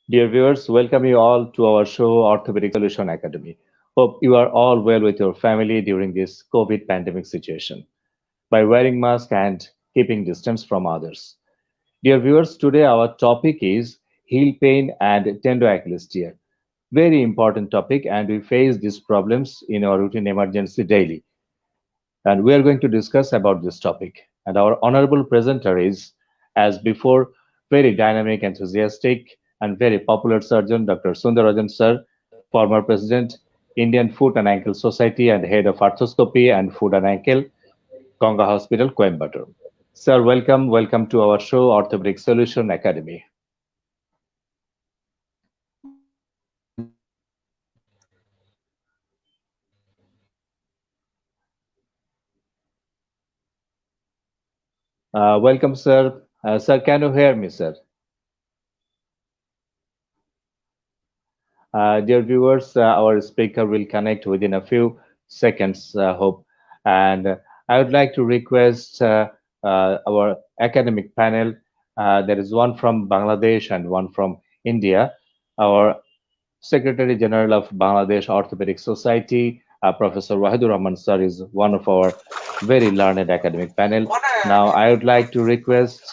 Dear viewers, welcome you all to our show Orthopedic Solution Academy. Hope you are all well with your family during this COVID pandemic situation by wearing mask and keeping distance from others. Dear viewers, today our topic is heel pain and tendo Achilles tear. Very important topic, and we face these problems in our routine emergency daily. And we are going to discuss about this topic. And our honorable presenter is, as before, very dynamic, enthusiastic, and very popular surgeon, Dr. Sundarajan sir, former president, Indian Foot and Ankle Society, and head of arthroscopy and foot and ankle, Konga Hospital, Coimbatore. Sir, welcome to our show, Orthopedic Solution Academy. Welcome, sir. Sir, can you hear me, sir? Dear viewers, our speaker will connect within a few seconds, hope. And I would like to request our academic panel. There is one from Bangladesh and one from India. Our Secretary General of Bangladesh Orthopedic Society, Professor Wahidur Rahman sir, is one of our very learned academic panel. Now, I would like to request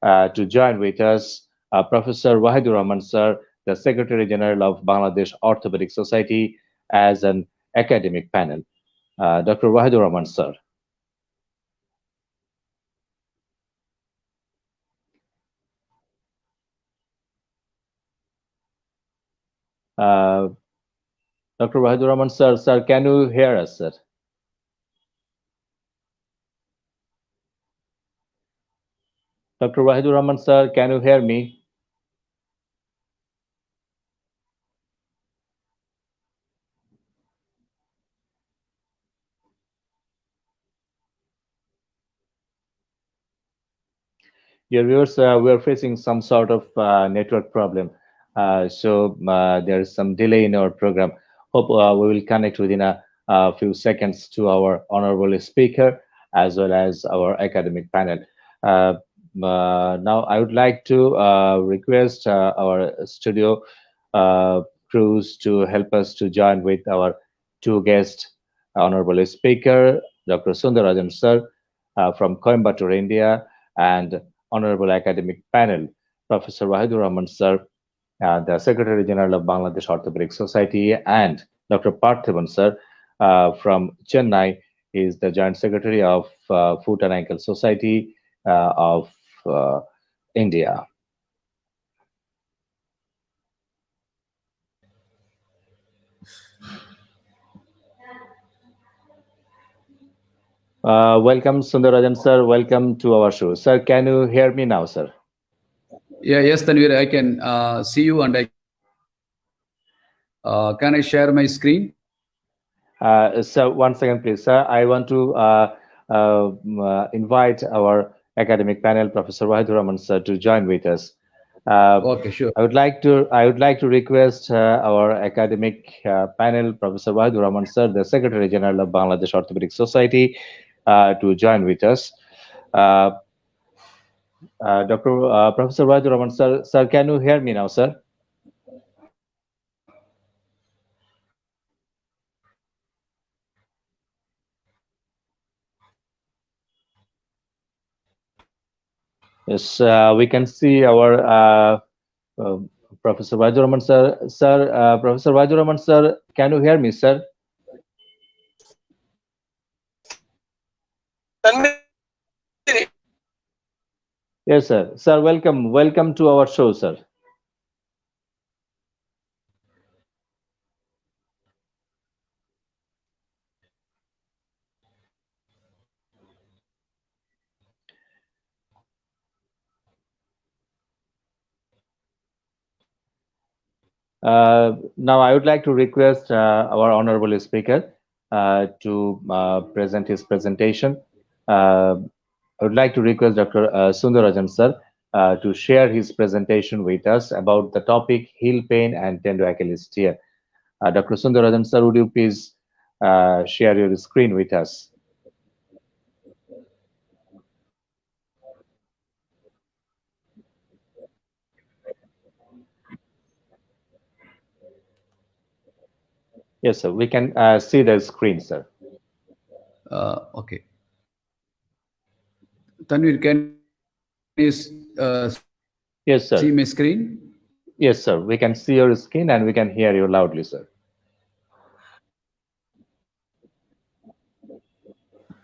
to join with us Professor Wahidur Rahman sir, the Secretary General of Bangladesh Orthopedic Society, as an academic panel. Dr. Wahidur Rahman sir. Uh, Dr. Wahidur Rahman sir, can you hear us, sir? Dr. Wahidur Rahman sir, can you hear me? Dear viewers, we are facing some sort of network problem. So there is some delay in our program. Hope we will connect within a few seconds to our honorable speaker as well as our academic panel. Uh, Now, I would like to request our studio uh, crews to help us to join with our two guests, honorable speaker, Dr. Sundarajan sir from Coimbatore, India, and honorable academic panel, Professor Wahidur Rahman sir, the Secretary General of Bangladesh Orthopedic Society, and Dr. Parthiban sir from Chennai is the Joint Secretary of Foot and Ankle Society of uh, India. Welcome, Sundarajan sir. Welcome to our show. Sir, can you hear me now, sir? Yeah, yes, Tanvir, I can see you and I can I share my screen? So one second, please, sir. I want to invite our academic panel, Professor Wahidur Rahman sir, to join with us. Uh, Okay, sure. I would like to request our academic panel, Professor Wahidur Rahman sir, the Secretary General of Bangladesh Orthopedic Society, to join with us. Uh, Dr. Professor Wahidur Rahman sir, can you hear me now, sir? Yes, we can see our uh, Professor Vajuraman sir. Professor Vajuraman sir, can you hear me, sir? Yes, sir. Sir, welcome to our show, sir. Now, I would like to request our honorable speaker to present his presentation. Uh, I would like to request Dr. Sundarajan sir to share his presentation with us about the topic heel pain and tendo Achilles tear. Dr. Sundarajan sir, would you please share your screen with us? Yes, sir. We can see the screen, sir. Okay. Tanvir, can you see my screen? Yes, sir. Yes, sir. We can see your screen and we can hear you loudly, sir.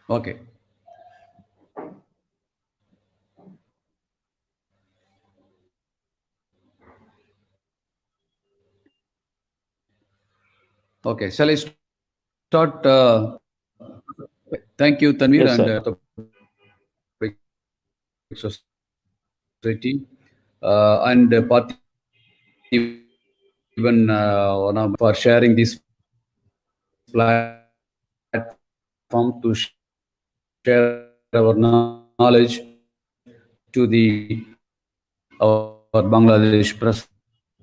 Okay. Okay. Shall I start? Thank you, Tanvir, Yes, and sir. Society, and even for sharing this platform to share our knowledge to the our Bangladesh press.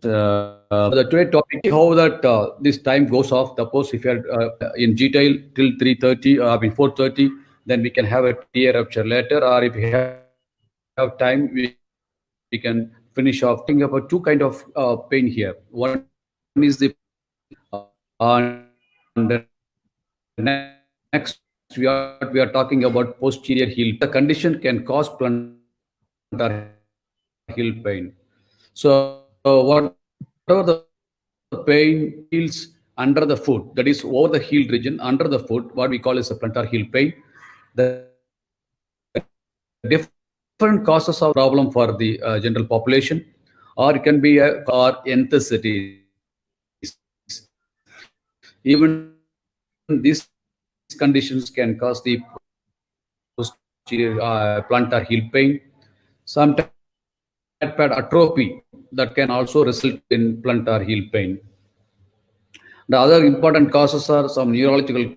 The today topic how that this time goes off. Suppose if you are in detail till 3:30, I mean 4:30, then we can have a tea rupture later, or if you have time, we can finish off. Talking about two kind of pain here. One is the and next we are talking about posterior heel pain. The condition can cause plantar heel pain. So whatever the pain feels under the foot, that is over the heel region, under the foot, what we call as a plantar heel pain. The different causes of problem for the general population, or it can be or enthesitis. Even these conditions can cause the posterior plantar heel pain. Sometimes pad atrophy that can also result in plantar heel pain. The other important causes are some neurological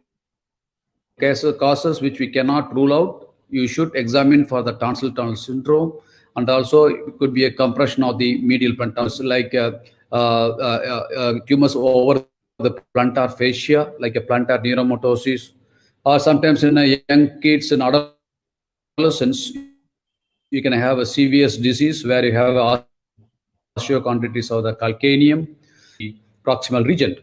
causes which we cannot rule out. You should examine for the tonsil tunnel syndrome, and also it could be a compression of the medial plantar muscle, like tumors over the plantar fascia, like a plantar neuromatosis, or sometimes in young kids and adolescents, you can have a CVS disease where you have osteochondritis of the calcaneum, the proximal region.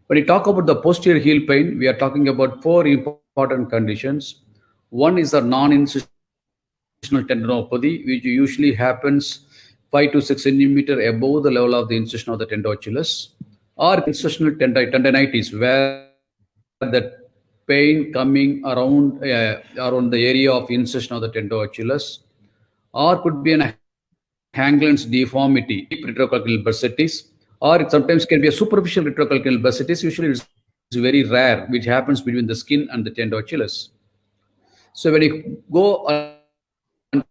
When we talk about the posterior heel pain, we are talking about four important conditions. One is the non-incisional tendinopathy, which usually happens 5 to 6 centimeter above the level of the incision of the tendonocellus, or it could be an incisional tendinitis, where the pain coming around the area of incision of the tendonocellus, or could be an Hanglan's deformity, retrocalcal bursitis, or it sometimes can be a superficial retrocalcal bursitis. Usually, it's very rare, which happens between the skin and the tendonocellus. So when you go and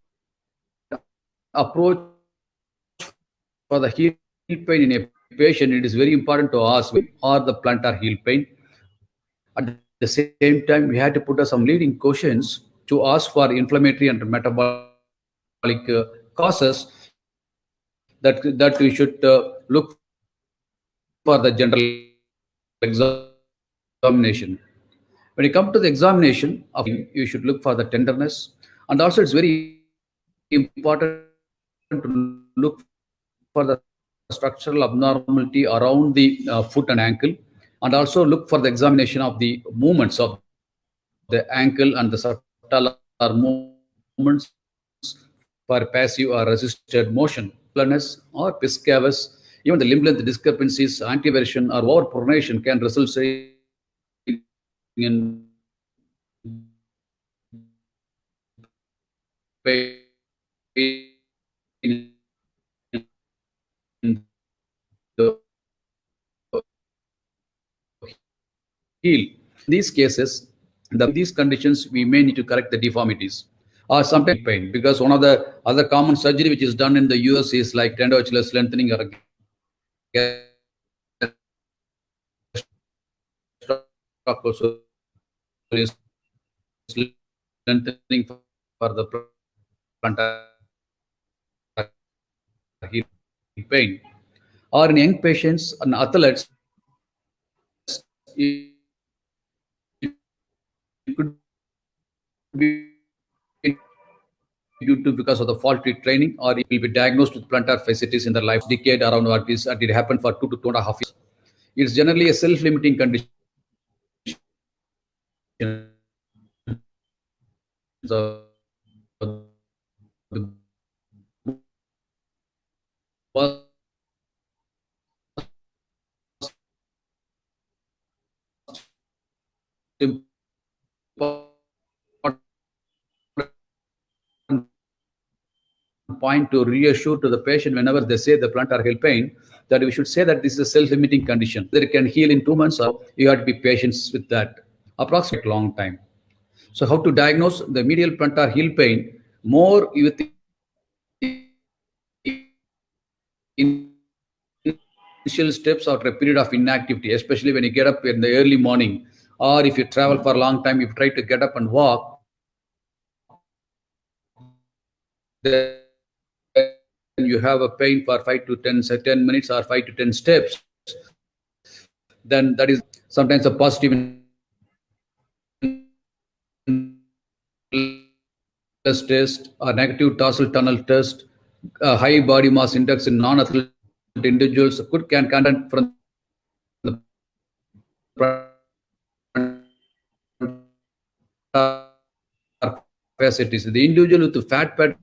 approach for the heel pain in a patient, it is very important to ask whether the posterior heel pain or the plantar heel pain. At the same time, we had to put some leading questions to ask for inflammatory and metabolic causes that we should look for the general examination. When it comes to the examination of pain, you should look for the tenderness, and also it's very important to look for the structural abnormality around the foot and ankle, and also look for the examination of the movements of the ankle and the subtalar movements for passive or resisted motion, for passive or resisted motion. Muscular weakness or disc cavus, even the limb length discrepancies, anteversion, or overpronation can result in heel. In these cases, in these conditions, we may need to correct the deformities. Or sometimes pain, because one of the other common surgery which is done in the US is like tendinochlear lengthening or lengthening for the plantar heel pain. Or in young patients and athletes, it could be due to because of the faulty training, or it will be diagnosed with plantar fasciitis in the life decade around what is it happened for 2 to 2.5 years. It's generally a self-limiting condition. So the most important point to reassure to the patient whenever they say the plantar heel pain, that we should say that this is a self-limiting condition. That it can heal in 2 months, or you have to be patient with that. Approximately long time. So how to diagnose the medial plantar heel pain? More with initial steps after a period of inactivity, especially when you get up in the early morning, or if you travel for a long time, if you try to get up and walk, then you have a pain for 5 to 10 minutes or 5 to 10 steps, then that is sometimes a positive test or negative tarsal tunnel test. High body mass index in non-athlete individuals can content from the facetes. The individual with fat pad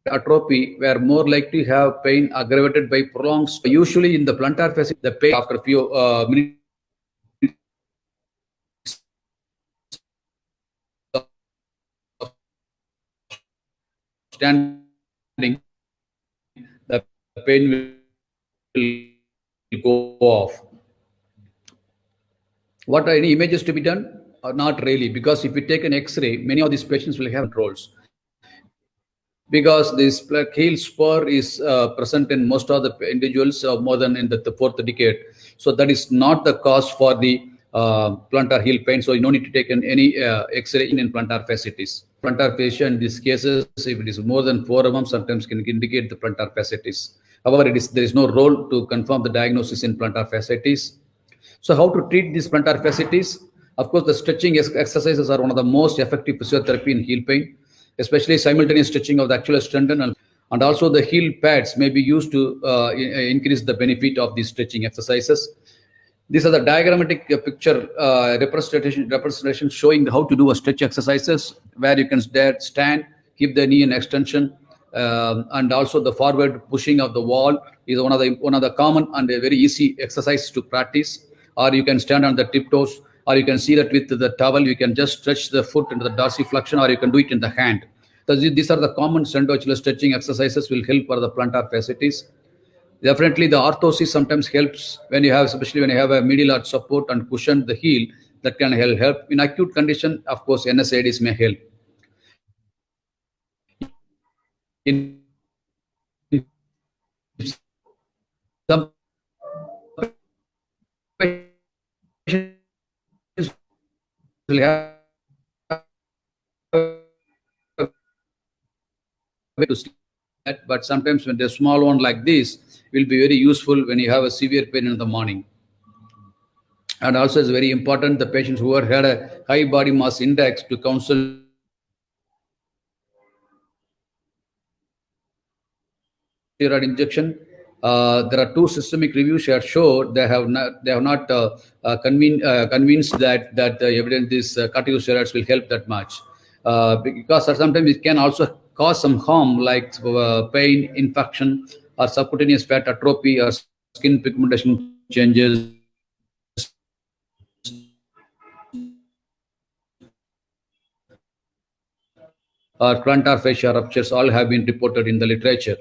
atrophy were more likely to have pain aggravated by prolonged. Usually in the plantar facet, the pain after a few minutes standing, the pain will go off. What are any images to be done? Not really, because if you take an X-ray, many of these patients will have controls. Because this heel spur is present in most of the individuals, more than in the fourth decade. So that is not the cause for the plantar heel pain. So you don't need to take any X-ray in plantar fasciitis. Plantar fascia in these cases, if it is more than 4 mm, sometimes can indicate the plantar fasciitis. However, there is no role to confirm the diagnosis in plantar fasciitis. So how to treat these plantar fasciitis? Of course, the stretching exercises are one of the most effective physiotherapy in heel pain, especially simultaneous stretching of the Achilles tendon, and also the heel pads may be used to increase the benefit of these stretching exercises. These are the diagrammatic picture representation showing how to do a stretch exercises, where you can stand, keep the knee in extension, and also the forward pushing of the wall is one of the common and a very easy exercise to practice. Or you can stand on the tiptoes, or you can see that with the towel you can just stretch the foot into the dorsiflexion, or you can do it in the hand. So these are the common sternocleidomastoid stretching exercises will help for the plantar fasciitis. Definitely the orthosis sometimes helps when you have, especially when you have a medial arch support and cushion the heel, that can help. In acute condition, of course, NSAIDs may help. In some will have to sleep, but sometimes when they're small one like this will be very useful when you have a severe pain in the morning. And also it's very important, the patients who had a high body mass index to counsel steroid injection. There are 2 systemic reviews that show they have not convinced that the evidence these corticosteroids will help that much, because sometimes it can also cause some harm like pain, infection, or subcutaneous fat atrophy, or skin pigmentation changes, or plantar fascia ruptures. All have been reported in the literature.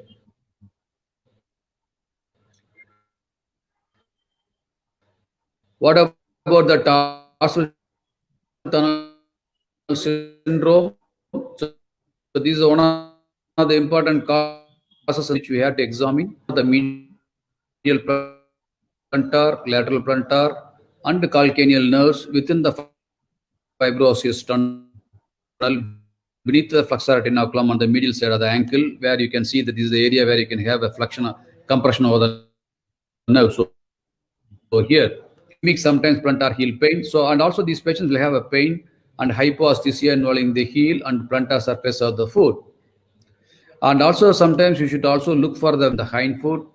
What about the tarsal tunnel syndrome? So this is one of the important causes which we have to examine: the medial plantar, lateral plantar, and calcaneal nerves within the fibroosseous tunnel beneath the flexor retinaculum on the medial side of the ankle, where you can see that this is the area where you can have a flexion, compression over the nerve. So here, make sometimes plantar heel pain. So, and also these patients will have a pain and hypoesthesia involving the heel and plantar surface of the foot. And also sometimes you should also look for the hind foot,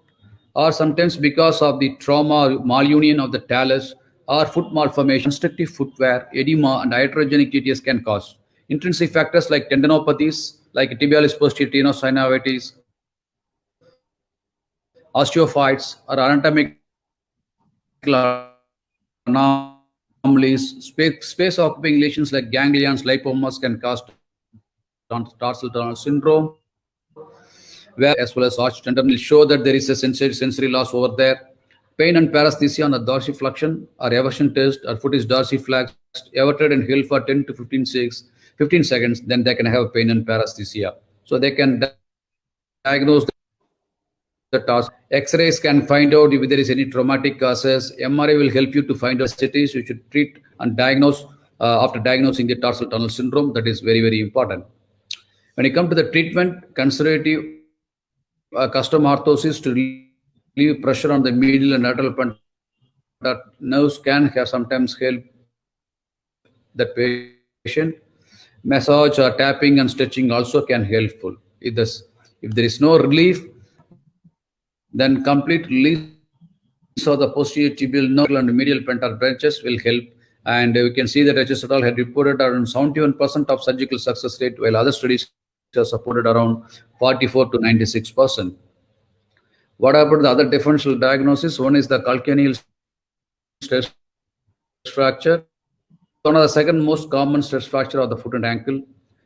or sometimes because of the trauma, malunion of the talus, or foot malformation, constructive footwear, edema, and iatrogenic TTS can cause. Intrinsic factors like tendinopathies, like tibialis posterior tenosynovitis, osteophytes, or anatomical anomalies, space occupying lesions like ganglions, lipomas can cause tarsal tunnel syndrome, where as well as arch tendon will show that there is a sensory loss over there. Pain and paresthesia on the dorsiflexion or eversion test or foot is dorsiflexed, everted and held for 10 to 15 seconds, then they can have pain and paresthesia. So they can diagnose the task. X-rays can find out if there is any traumatic causes. MRI will help you to find out cities. You should treat and diagnose after diagnosing the tarsal tunnel syndrome. That is very, very important. When it comes to the treatment, conservative custom orthosis to relieve pressure on the medial and lateral plantar nerves can sometimes help that patient. Massage or tapping and stretching also can helpful. If there is no relief, then complete release of the posterior tibial nerve and medial plantar branches will help. And we can see that HS et al. Had reported around 71% of surgical success rate, while other studies have supported around 44 to 96%. What about the other differential diagnosis? One is the calcaneal stress fracture. One of the second most common stress fracture of the foot and ankle.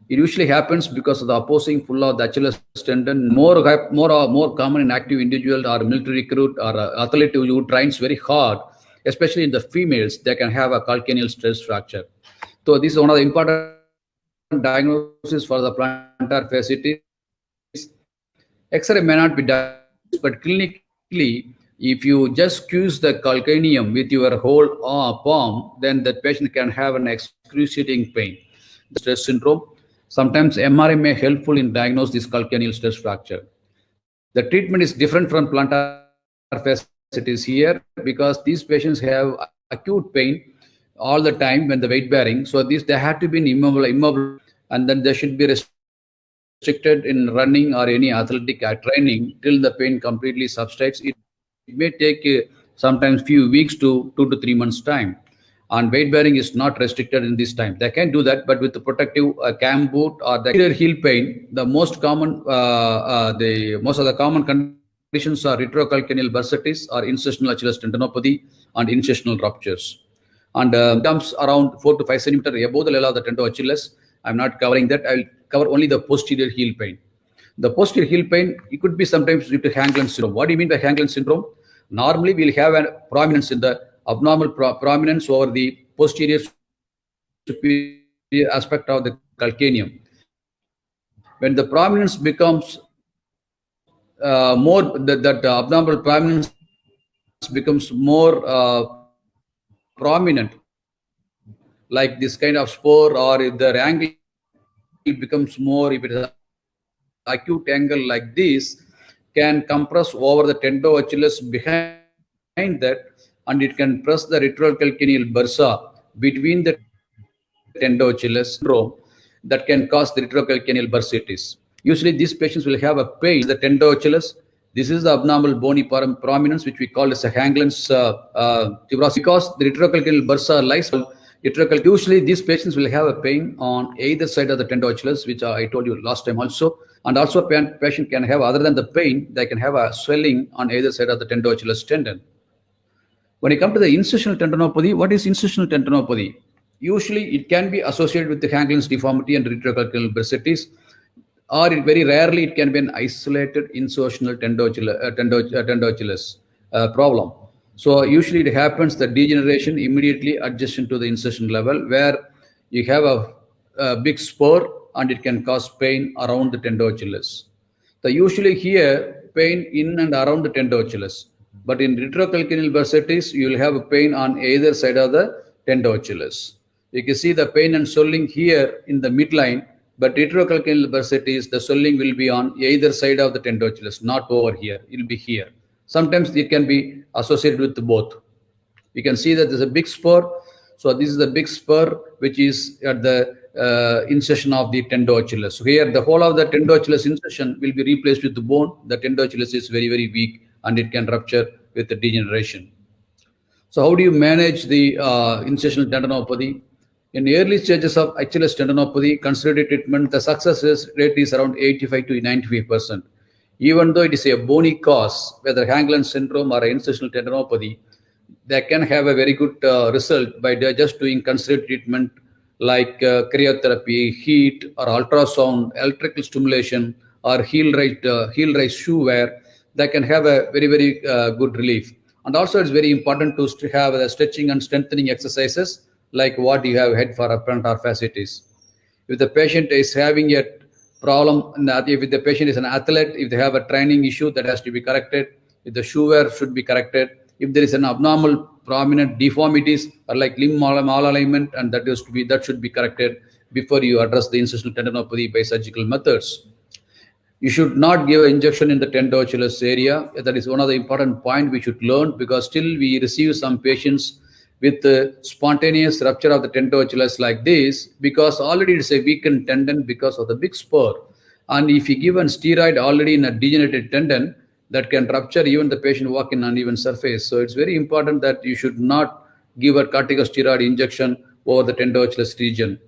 It usually happens because of the opposing pull of the Achilles tendon. More common in active individual or military recruit or athlete who trains very hard, especially in the females, they can have a calcaneal stress fracture. So this is one of the important diagnosis for the plantar fasciitis. X-ray may not be diagnosed, but clinically, if you just squeeze the calcaneum with your whole palm, then the patient can have an excruciating pain. The stress syndrome. Sometimes MRI may helpful in diagnose this calcaneal stress fracture. The treatment is different from plantar fasciitis here because these patients have acute pain all the time when the weight bearing. So they have to be immobile, and then they should be restricted in running or any athletic training till the pain completely subsides. It may take sometimes few weeks to 2 to 3 months time. And weight bearing is not restricted in this time. They can do that, but with the protective cam boot or the posterior heel pain, the most common, most of the common conditions are retrocalcaneal bursitis or incisional Achilles tendinopathy and incisional ruptures. And comes around 4 to 5 centimeters above the level of the tendo Achilles. I'm not covering that. I'll cover only the posterior heel pain. The posterior heel pain, it could be sometimes due to Hanglin syndrome. What do you mean by Hanglin syndrome? Normally, we'll have a prominence in the abnormal prominence over the posterior superior aspect of the calcaneum. When the prominence becomes more, that abnormal prominence becomes more prominent, like this kind of spore, or if the angle becomes more, if it is an acute angle like this, can compress over the tendo Achilles behind that, and it can press the retrocalcaneal bursa between the tendo Achilles syndrome that can cause the retrocalcaneal bursitis. Usually these patients will have a pain in the tendo Achilles. This is the abnormal bony prominence, which we call as a Hanglin's fibrosis, because the retrocalcaneal bursa lies. Usually these patients will have a pain on either side of the tendo Achilles, which I told you last time also. And also patient can have, other than the pain, they can have a swelling on either side of the tendo Achilles tendon. When it comes to the incisional tendinopathy, what is incisional tendinopathy? Usually it can be associated with the Hanglin's deformity and retrocalcaneal bursitis, or very rarely it can be an isolated incisional tendo Achilles problem. So usually it happens the degeneration immediately adjacent to the incision level, where you have a big spur and it can cause pain around the tendo Achilles. The usually here pain in and around the tendo Achilles, but in retrocalcaneal bursitis you will have a pain on either side of the tendo Achilles. You can see the pain and swelling here in the midline, but retrocalcaneal bursitis, the swelling will be on either side of the tendo Achilles, not over here. It will be here. Sometimes it can be associated with both. You can see that there's a big spur. So this is the big spur which is at the incision of the tendo Achilles. So here the whole of the tendo Achilles incision will be replaced with the bone. The tendo Achilles is very, very weak and it can rupture with the degeneration. So how do you manage the incisional tendinopathy? In early stages of Achilles tendinopathy, considered treatment, the success rate is around 85 to 95%. Even though it is a bony cause, whether Hanglin syndrome or incisional tendinopathy, they can have a very good result by just doing considered treatment like cryotherapy, heat, or ultrasound, electrical stimulation, or heel rise shoe wear. They can have a very good relief. And also, it's very important to have the stretching and strengthening exercises like what you have had for a plantar fasciitis. If the patient is having a problem, if the patient is an athlete, if they have a training issue, that has to be corrected. If the shoe wear should be corrected. If there is an abnormal prominent deformities or like limb malalignment, and that should be corrected before you address the incisional tendinopathy by surgical methods. You should not give an injection in the tendoachilles area. That is one of the important points we should learn, because still we receive some patients with spontaneous rupture of the tendoachilles like this, because already it's a weakened tendon because of the big spur. And if you give a steroid already in a degenerated tendon, that can rupture even the patient walk in uneven surface. So it's very important that you should not give a corticosteroid injection over the tendoachilles region.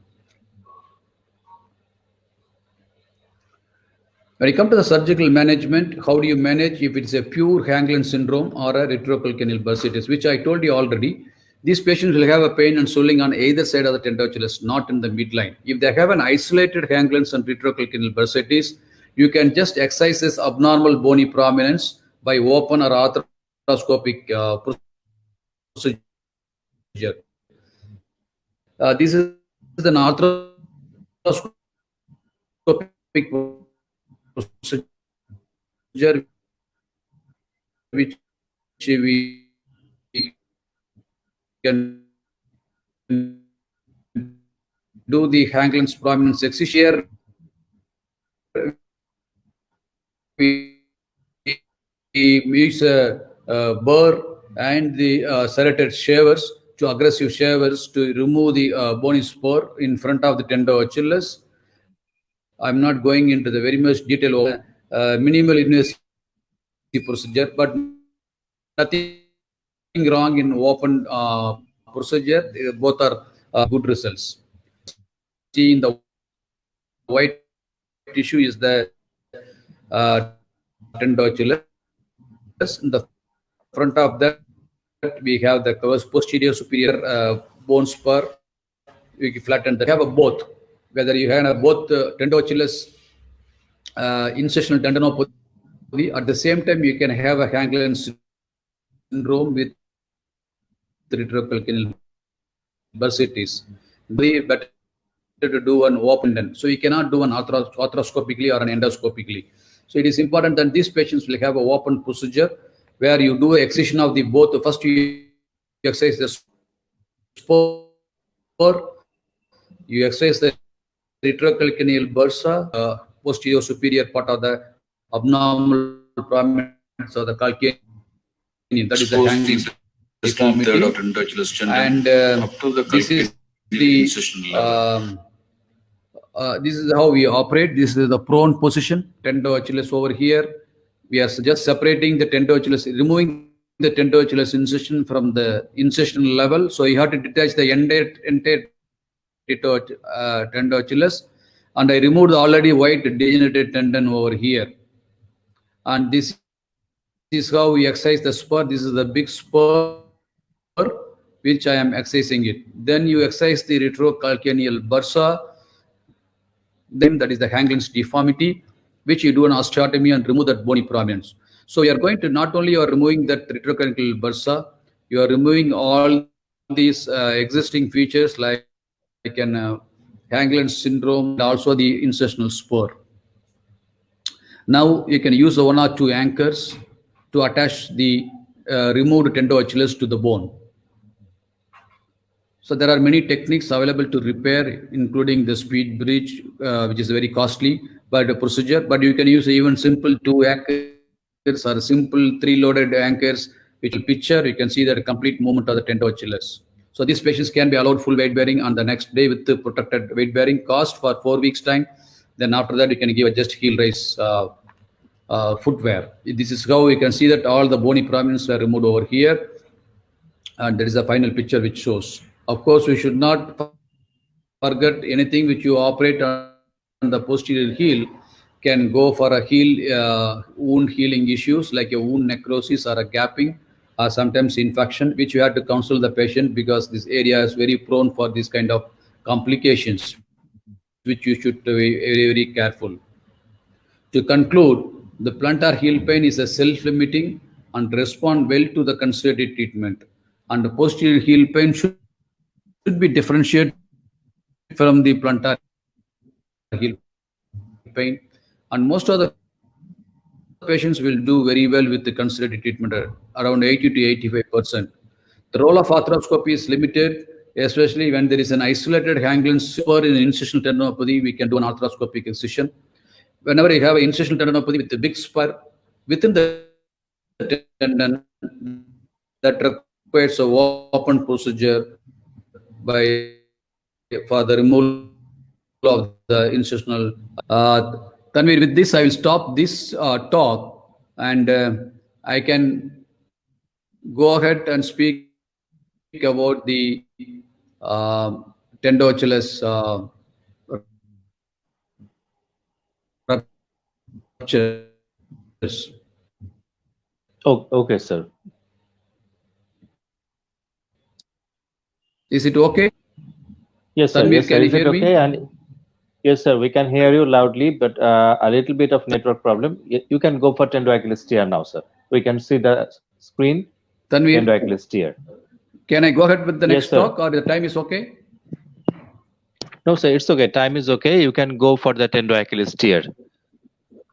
When you come to the surgical management, how do you manage if it's a pure Hanglin syndrome or a retrocalcaneal bursitis, which I told you already. These patients will have a pain and swelling on either side of the tendoachilles, not in the midline. If they have an isolated Hanglins and retrocalcaneal bursitis, you can just excise this abnormal bony prominence by open or arthroscopic procedure. This is an arthroscopic procedure which we can do the Hanklin's prominence excision. We use a burr and the serrated shavers, to aggressive shavers, to remove the bony spur in front of the tendoachilles. I'm not going into the very much detail of minimal invasive procedure, but nothing wrong in open procedure. Both are good results. See, in the white tissue is the tendoachilles. In the front of that, we have the posterior superior bone spur. We flatten that. We have both. Whether you have both tendoachilles, incisional tendinopathy, at the same time you can have a Hanglin syndrome with retrocalcaneal bursitis. Very better to do an open tendon. So you cannot do an arthroscopically or an endoscopically. So it is important that these patients will have an open procedure where you do excision of the both. First you exercise the spur, you exercise the retrocalcaneal bursa, posterior superior part of the abnormal prominence of the calcaneum. That is the hanging deformity. And this is the this is how we operate. This is the prone position. Tendoachilles over here. We are just separating the tendoachilles, removing the tendoachilles incision from the incision level. So you have to detach the entire tendoachilles, and I removed the already white degenerated tendon over here. And this is how we exercise the spur. This is the big spur which I am exercising it. Then you exercise the retrocalcaneal bursa. Then that is the Hanglin's deformity, which you do an osteotomy and remove that bony prominence. So you are going to not only you are removing that retrocalcaneal bursa, you are removing all these existing features like an Hanglin's syndrome, and also the incisional spur. Now you can use one or two anchors to attach the removed tendoachilles to the bone. So there are many techniques available to repair, including the speed bridge, which is very costly, but a procedure. But you can use even simple 2 anchors or simple 3 loaded anchors, which will picture. You can see that complete movement of the tendoachilles. So these patients can be allowed full weight bearing on the next day with the protected weight bearing, cost for 4 weeks time. Then after that, you can give a just heel raise footwear. This is how we can see that all the bony prominence were removed over here. And there is a final picture which shows. Of course, we should not forget anything which you operate on the posterior heel can go for a wound healing issues like a wound necrosis or a gapping or sometimes infection, which you have to counsel the patient because this area is very prone for this kind of complications, which you should be very careful. To conclude, the plantar heel pain is a self-limiting and respond well to the conservative treatment. And the posterior heel pain should be differentiated from the plantar heel pain. And most of the patients will do very well with the conservative treatment, around 80 to 85%. The role of arthroscopy is limited, especially when there is an isolated ganglion super in incisional tendinopathy. We can do an arthroscopic excision. Whenever you have an incisional tendinopathy with a big spur within the tendon, that requires a open procedure by for the removal of the incisional Tanvir, with this, I will stop this talk, and I can go ahead and speak about the tendinoachus ruptures. Oh, okay, sir. Is it okay? Yes, sir. Tanvir, Yes, sir. can you Is it hear me? okay? And yes, sir, we can hear you loudly, but a little bit of network problem. You can go for tendo Achilles tear now, sir. We can see the screen, tendo Tanvir, Achilles tear. can I go ahead with the Yes, next sir. talk, or the time is okay? No, sir, it's okay. Time is okay. You can go for the tendo Achilles tear.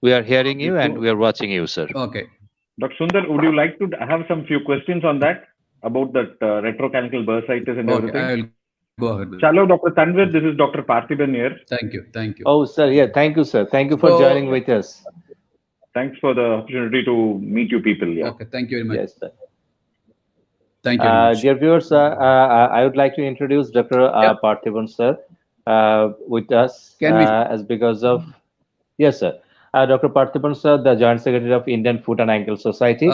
We are hearing you and we are watching you, sir. Okay. Dr. Sundar, would you like to have some few questions on that about that retroclavicle bursitis and Okay, everything? I will go ahead with it. Hello, Dr. Tanvir. This is Dr. Parthiban here. Thank you. Thank you. Oh, sir. Yeah. Thank you, sir. Thank you for So- joining with us. Thanks for the opportunity to meet you people. Yeah. Okay, thank you very much. Yes, sir. Thank you very much. Dear viewers, I would like to introduce Dr. Yeah. Parthiban, sir, with us Can we- as because of yes, sir. Dr. Parthiban, sir, the Joint Secretary of Indian Foot and Ankle Society,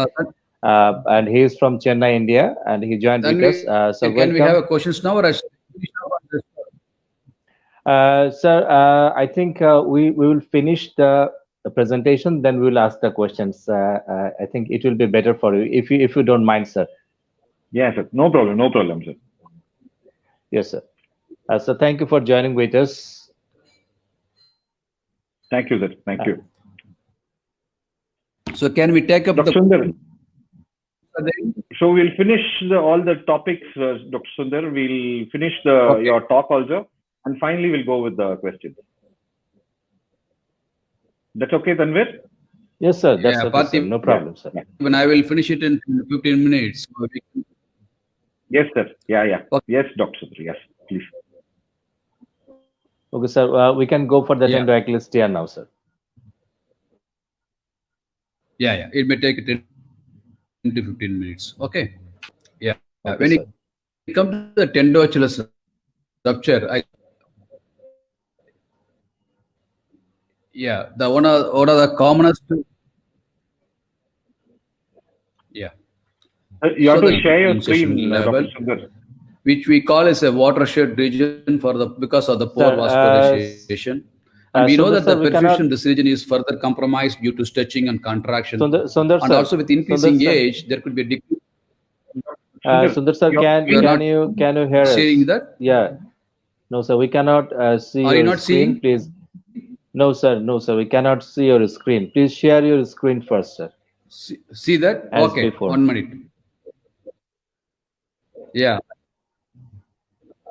and he is from Chennai, India, and he joined with us. So can welcome. we have a questions now, or I should finish now? Sir, I think we will finish the presentation, then we will ask the questions. I think it will be better for you if you don't mind, sir. Yeah, sir. No problem. No problem, sir. Yes, sir. So thank you for joining with us. Thank you, sir. Thank you. So can we take up Dr. the Sundar, so we'll finish all the topics, Dr. Sundar. We'll finish your talk also, and finally we'll go with the questions. That's okay, Tanvir? Yes, sir. That's Yeah, okay, sir. Parthiban. No problem, sir. when I will finish it in 15 minutes. So we can- Yes, sir. Yeah, yeah. Okay. Yes, Dr. Sundar. Yes, please. Okay, sir. We can go for the Yeah. tendo Achilles tear now, sir. Yeah. It may take 10 to 15 minutes. Okay. Yeah. Okay, When sir. it comes to the tendinoachus rupture, one of the commonest. Yeah. You have So to the share your incision screen, level, Dr. Sundar. which we call as a watershed region because of the poor Sir, vascularization. And we know Sundar that sir, the we perfusion cannot- in this region is further compromised due to stretching and contraction. Sundar And sir. also with increasing Sundar, sir. age, there could be a decrease. Sundar sir, You're- can you hear us? Seeing that? Yeah. No, sir. We cannot see Are you your not screen, seeing? please. No, sir. No, sir. We cannot see your screen. Please share your screen first, sir. See that? As Okay, before. 1 minute. Yeah.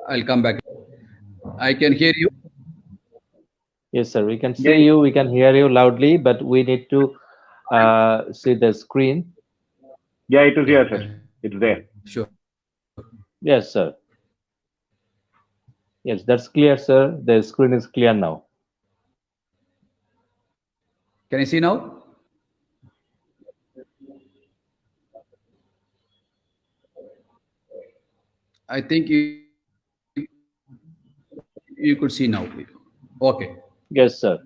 I'll come back. I can hear you. Yes, sir. We can Yeah. see you. We can hear you loudly, but we need to see the screen. Yeah, it is here, sir. It's there. Sure. Yes, sir. Yes, that's clear, sir. The screen is clear now. Can you see now? I think you could see now. Okay. Yes, sir.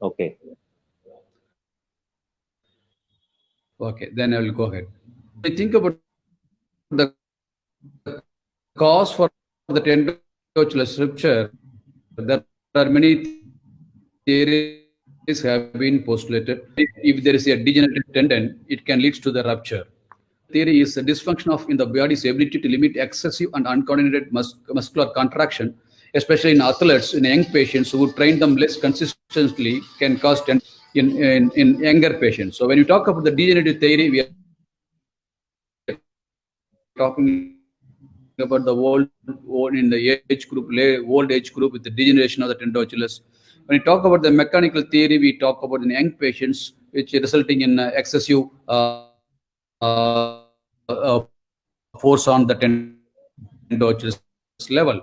Okay. Okay, then I will go ahead. I think about the cause for the endothelial rupture. There are many theories have been postulated. If there is a degenerative tendon, it can lead to the rupture. Theory is a dysfunction of in the body's ability to limit excessive and uncoordinated muscular contraction, especially in athletes. In young patients who train them less consistently can cause in younger patients. So when you talk about the degenerative theory, we are talking about the old in the age group, old age group with the degeneration of the tendinochilus. When we talk about the mechanical theory, we talk about in young patients, which resulting in excessive force on the tendinochilus level.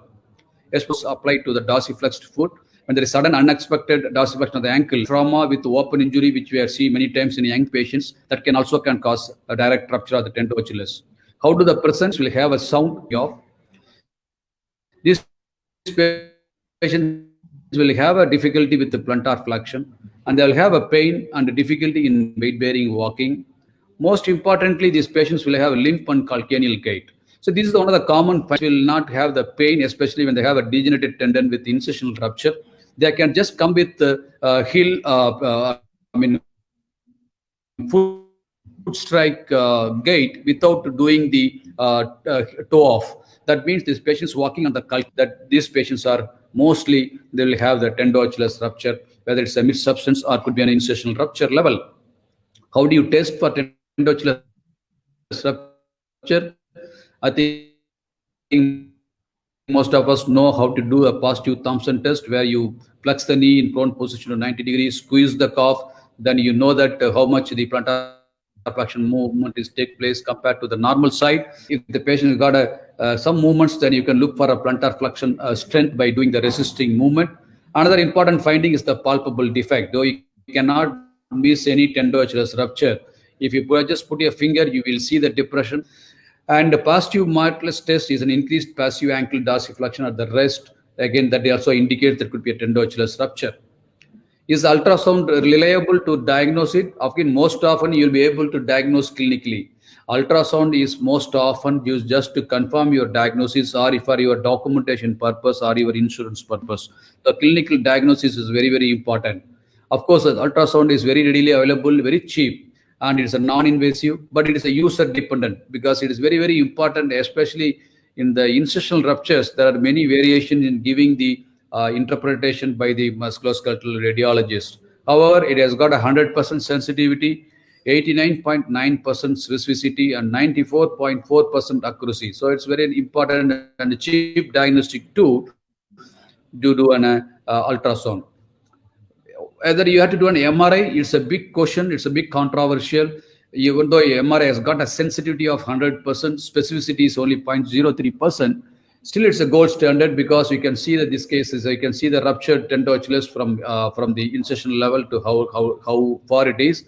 Especially applied to the dorsiflexed foot. When there is sudden unexpected dorsiflexion of the ankle, trauma with open injury, which we have seen many times in young patients, that can cause a direct rupture of the tendinochilus. How do the persons will have a sound of? These patients will have a difficulty with the plantar flexion, and they will have a pain and difficulty in weight-bearing walking. Most importantly, these patients will have a limp and calcaneal gait. So this is one of the common signs. Will not have the pain, especially when they have a degenerated tendon with incisional rupture. They can just come with foot strike gait without doing the toe off. That means these patients walking on the that these patients are mostly they will have the tendinochilus rupture, whether it's a mid substance or could be an incisional rupture level. How do you test for tendinochilus rupture? I think most of us know how to do a positive Thompson test, where you flex the knee in prone position to 90 degrees, squeeze the calf, then you know that how much the plantar flexion movement is take place compared to the normal side. If the patient has got some movements, then you can look for a plantar flexion strength by doing the resisting movement. Another important finding is the palpable defect. Though you cannot miss any tendinochilus rupture, if you just put your finger, you will see the depression. And the positive Martless test is an increased passive ankle dorsiflexion at the rest. Again, that also indicates there could be a tendinochilus rupture. Is ultrasound reliable to diagnose it? Again, most often you'll be able to diagnose clinically. Ultrasound is most often used just to confirm your diagnosis or for your documentation purpose or your insurance purpose. The clinical diagnosis is very, very important. Of course, the ultrasound is very readily available, very cheap, and it is a non-invasive, but it is a user-dependent because it is very, very important, especially in the incisional ruptures. There are many variations in giving the interpretation by the musculoskeletal radiologist. However, it has got 100% sensitivity, 89.9% specificity, and 94.4% accuracy. So it's very important and a cheap diagnostic tool to do an ultrasound. Whether you have to do an MRI, it's a big question. It's a big controversial. Even though MRI has got a sensitivity of 100%, specificity is only 0.03%. Still, it's a gold standard because you can see that this case is you can see the ruptured tendinochilus from the incision level to how far it is.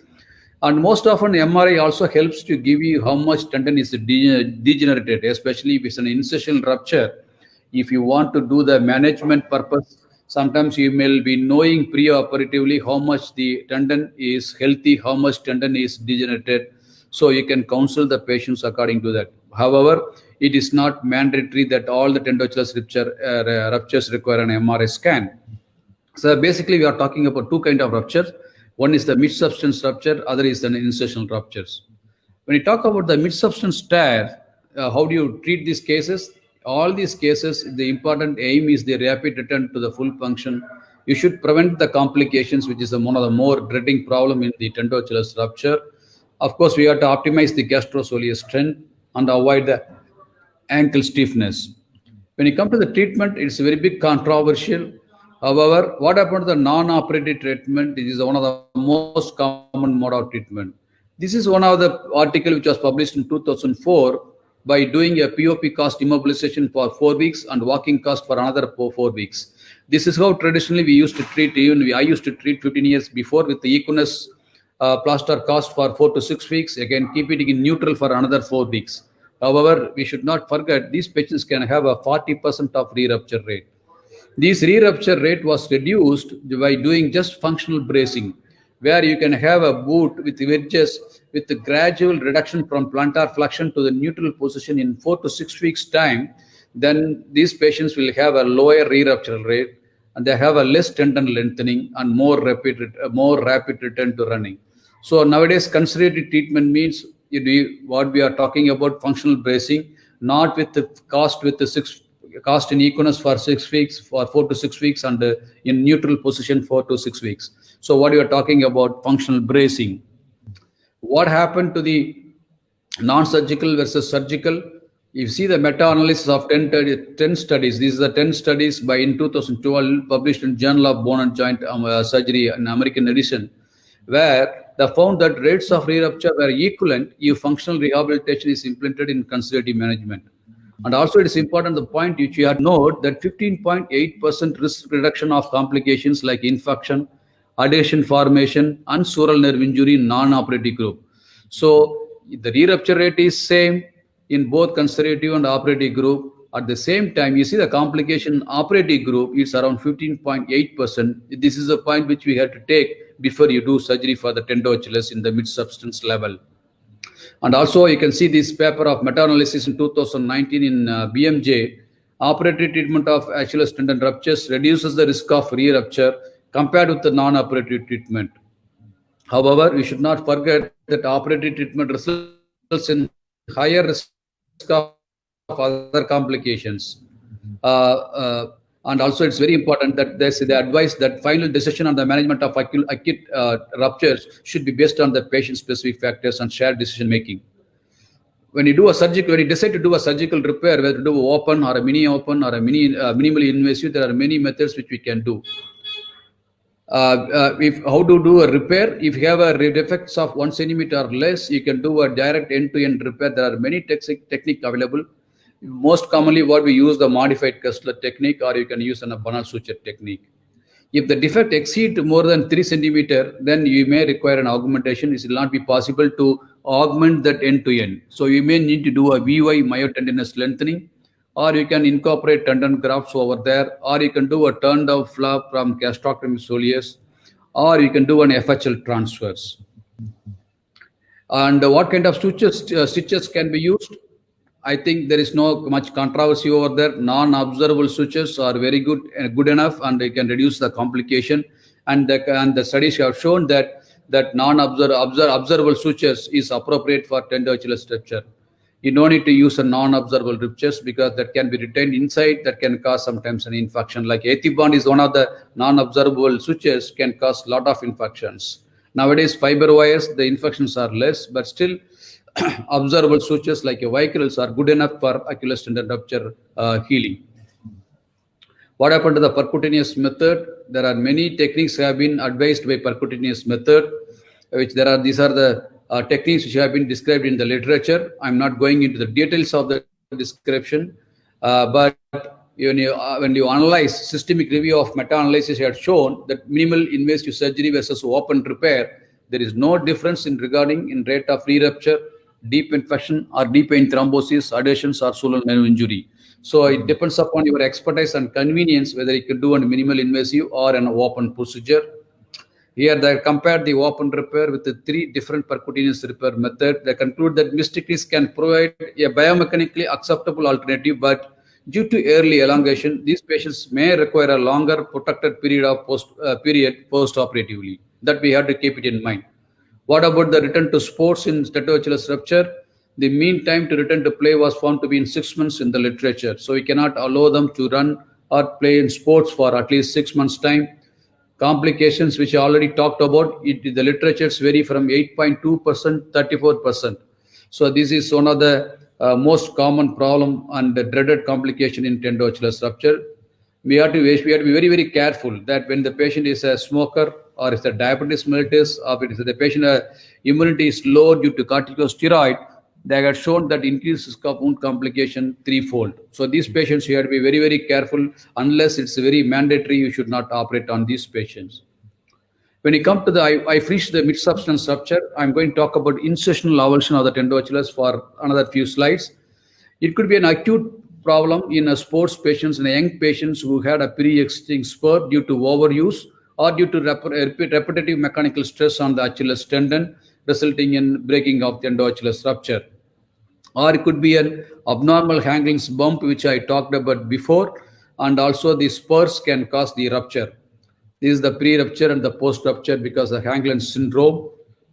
And most often, MRI also helps to give you how much tendon is degenerated, especially if it's an incision rupture. If you want to do the management purpose, sometimes you may be knowing pre-operatively how much the tendon is healthy, how much tendon is degenerated. So you can counsel the patients according to that. However, it is not mandatory that all the tendinochilus ruptures require an MRI scan. So basically, we are talking about two kinds of ruptures. One is the mid-substance rupture, other is an incisional ruptures. When you talk about the mid-substance tear, how do you treat these cases? All these cases, the important aim is the rapid return to the full function. You should prevent the complications, which is one of the more dreading problem in the tendinochilus rupture. Of course, we have to optimize the gastrosoleus strength and avoid the ankle stiffness. When you come to the treatment, it's very big controversial. However, what about the non-operative treatment? This is one of the most common mode of treatment. This is one of the article which was published in 2004 by doing a POP cast immobilization for 4 weeks and walking cast for another 4 weeks. This is how traditionally we used to treat, I used to treat 15 years before with the Equinus plaster cast for 4 to 6 weeks, again keep it in neutral for another 4 weeks. However, we should not forget these patients can have a 40% of re-rupture rate. This re-rupture rate was reduced by doing just functional bracing. where you can have a boot with wedges with the gradual reduction from plantar flexion to the neutral position in 4 to 6 weeks time, then these patients will have a lower re-rupture rate, and they have a less tendon lengthening and more rapid return to running. So nowadays, conservative treatment means what we are talking about, functional bracing, not with the cast in equinus for 6 weeks, for 4 to 6 weeks, and in neutral position 4 to 6 weeks. So what you are talking about, functional bracing. What happened to the non-surgical versus surgical? You see the meta-analysis of 10 studies. These are the 10 studies in 2012 published in Journal of Bone and Joint Surgery, an American edition, where they found that rates of re-rupture were equivalent if functional rehabilitation is implemented in conservative management. And also it is important, the point which you have noted, that 15.8% risk reduction of complications like infection, adhesion formation, and sural nerve injury in non-operative group. So the re-rupture rate is same in both conservative and operative group. At the same time, you see the complication in operative group is around 15.8%. This is a point which we have to take before you do surgery for the tendo-achilles in the mid-substance level. And also you can see this paper of meta-analysis in 2019 in BMJ. Operative treatment of Achilles tendon ruptures reduces the risk of re-rupture compared with the non-operative treatment. However, we should not forget that operative treatment results in higher risk of other complications. And also it's very important that there's the advice that final decision on the management of acute ruptures should be based on the patient-specific factors and shared decision-making. When you decide to do a surgical repair, whether to do open or a mini open or a minimally invasive, there are many methods which we can do. How to do a repair? If you have a defects of 1 centimeter or less, you can do a direct end-to-end repair. There are many techniques available. Most commonly, what we use the modified Kessler technique, or you can use a Banal suture technique. If the defect exceeds more than 3 centimeter, then you may require an augmentation. It will not be possible to augment that end-to-end. So you may need to do a VY myotendinous lengthening, or you can incorporate tendon grafts over there, or you can do a turned-down flap from gastroctomy soleus, or you can do an FHL transfers. And what kind of stitches can be used? I think there is no much controversy over there. Non-observable sutures are very good enough, and they can reduce the complication. And the studies have shown that non-observable sutures is appropriate for tendo-Achilles rupture. You don't need to use a non-observable ruptures because that can be retained inside. That can cause sometimes an infection. Like Ethibond is one of the non-observable sutures, can cause a lot of infections. Nowadays, fiber wires, the infections are less, but still observable sutures like Vicryls are good enough for Achilles tendon rupture healing. What happened to the percutaneous method? There are many techniques have been advised by percutaneous method, these are the techniques which have been described in the literature. I'm not going into the details of the description, but when you analyze systemic review of meta-analysis, had shown that minimal invasive surgery versus open repair, there is no difference in rate of re-rupture, deep infection, or deep vein thrombosis, adhesions, or sural nerve injury. So it depends upon your expertise and convenience whether you can do a minimal invasive or an open procedure. Here they compared the open repair with the 3 different percutaneous repair methods. They conclude that MIS techniques can provide a biomechanically acceptable alternative, but due to early elongation, these patients may require a longer protected period of post-operatively. That we have to keep it in mind. What about the return to sports in tendo-Achilles rupture? The mean time to return to play was found to be in 6 months in the literature. So we cannot allow them to run or play in sports for at least 6 months' time. Complications, which I already talked about, the literatures vary from 8.2% to 34%. So this is one of the most common problem and the dreaded complication in tendo-Achilles rupture. We have to be very, very careful that when the patient is a smoker, or if the diabetes mellitus, or if the patient immunity is low due to corticosteroid, they have shown that increased risk of wound complication 3-fold. So these patients, you have to be very, very careful. Unless it's very mandatory, you should not operate on these patients. When you come to I finished the mid-substance rupture, I'm going to talk about incisional avulsion of the tendo-Achilles for another few slides. It could be an acute problem in a sports patients, in young patients who had a pre-existing spur due to overuse, or due to repetitive mechanical stress on the Achilles tendon, resulting in breaking of the endoachilles rupture. Or it could be an abnormal Hanglin's bump, which I talked about before, and also the spurs can cause the rupture. This is the pre-rupture and the post-rupture because of Hanglin's syndrome.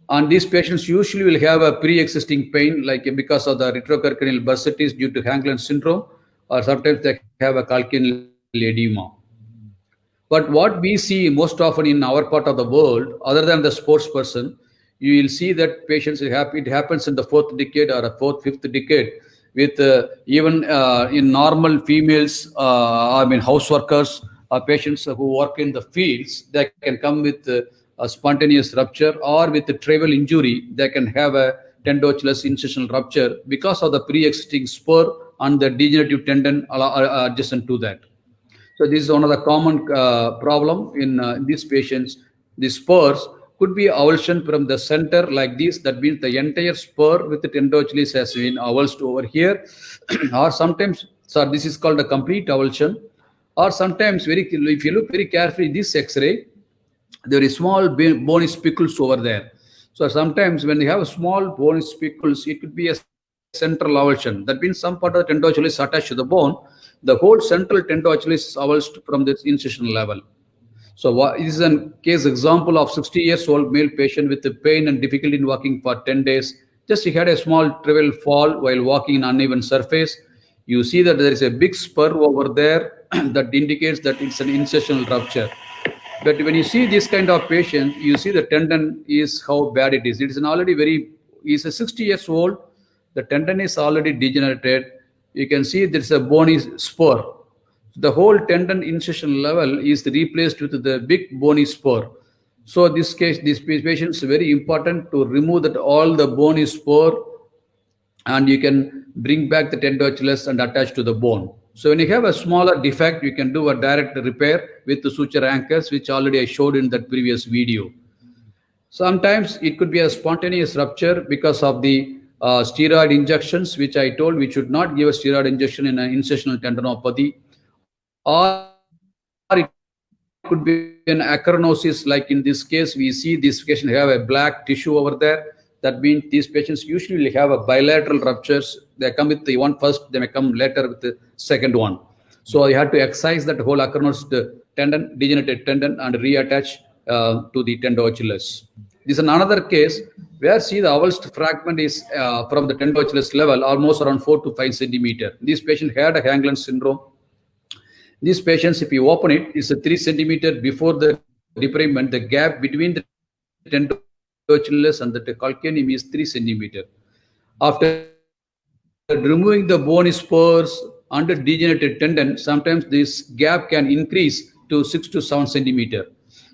And these patients usually will have a pre-existing pain, like because of the retrocranial bursitis due to Hanglin's syndrome, or sometimes they have a calcaneal edema. But what we see most often in our part of the world, other than the sports person, you will see that patients, it happens in the fourth decade or a fifth decade, with even in normal females, house workers or patients who work in the fields, they can come with a spontaneous rupture, or with a travel injury, they can have a tendoachilles incisional rupture because of the pre-existing spur and the degenerative tendon adjacent to that. So this is one of the common problem in these patients. The spurs could be avulsion from the center like this. That means the entire spur with the tendoachilles has been avulsed over here, or sometimes, so this is called a complete avulsion. Or sometimes, if you look very carefully, this X-ray, there is small bony spicules over there. So sometimes when you have a small bony spicules, it could be a central avulsion. That means some part of the tendoachilles is attached to the bone. The whole central tendoachilles is avulsed from this incisional level. So this is a case example of 60-year-old male patient with the pain and difficulty in walking for 10 days. Just he had a small trivial fall while walking in uneven surface. You see that there is a big spur over there that indicates that it's an incisional rupture. But when you see this kind of patient, you see the tendon is how bad it is. It is he's a 60 years old. The tendon is already degenerated. You can see there's a bony spur. The whole tendon incision level is replaced with the big bony spur. So this patient is very important to remove all the bony spur, and you can bring back the tendoachilles and attach to the bone. So when you have a smaller defect, you can do a direct repair with the suture anchors, which already I showed in that previous video. Sometimes it could be a spontaneous rupture because of the steroid injections, which I told we should not give a steroid injection in an incisional tendinopathy. Or it could be an acronosis, like in this case, we see this patient have a black tissue over there. That means these patients usually have a bilateral ruptures. They come with the one first, they may come later with the second one. So you have to excise that whole acronosis tendon, degenerated tendon, and reattach to the tendoachilles. This is another case where see the avulsed fragment is from the tendoachilles level almost around 4 to 5 centimeter. This patient had a Hanglin's syndrome. These patients, if you open it, is a 3 centimeter before the debridement. The gap between the tendoachilles and the calcaneum is 3 centimeter. After removing the bony spurs under degenerated tendon, sometimes this gap can increase to 6 to 7 centimeter.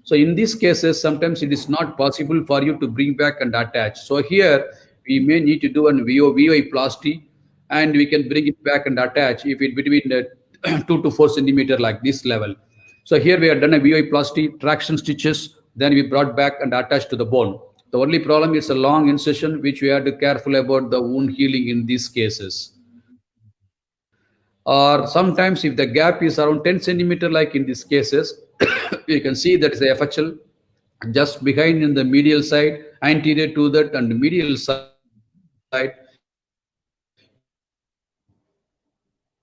So in these cases, sometimes it is not possible for you to bring back and attach. So here we may need to do an VOI plasty, and we can bring it back and attach if it between the 2 to 4 centimeter like this level. So here we have done a VOI plasty, traction stitches, then we brought back and attached to the bone. The only problem is a long incision, which we have to be careful about the wound healing in these cases. Or sometimes if the gap is around 10 centimeter, like in these cases, you can see that is the FHL just behind in the medial side, anterior to that and medial side.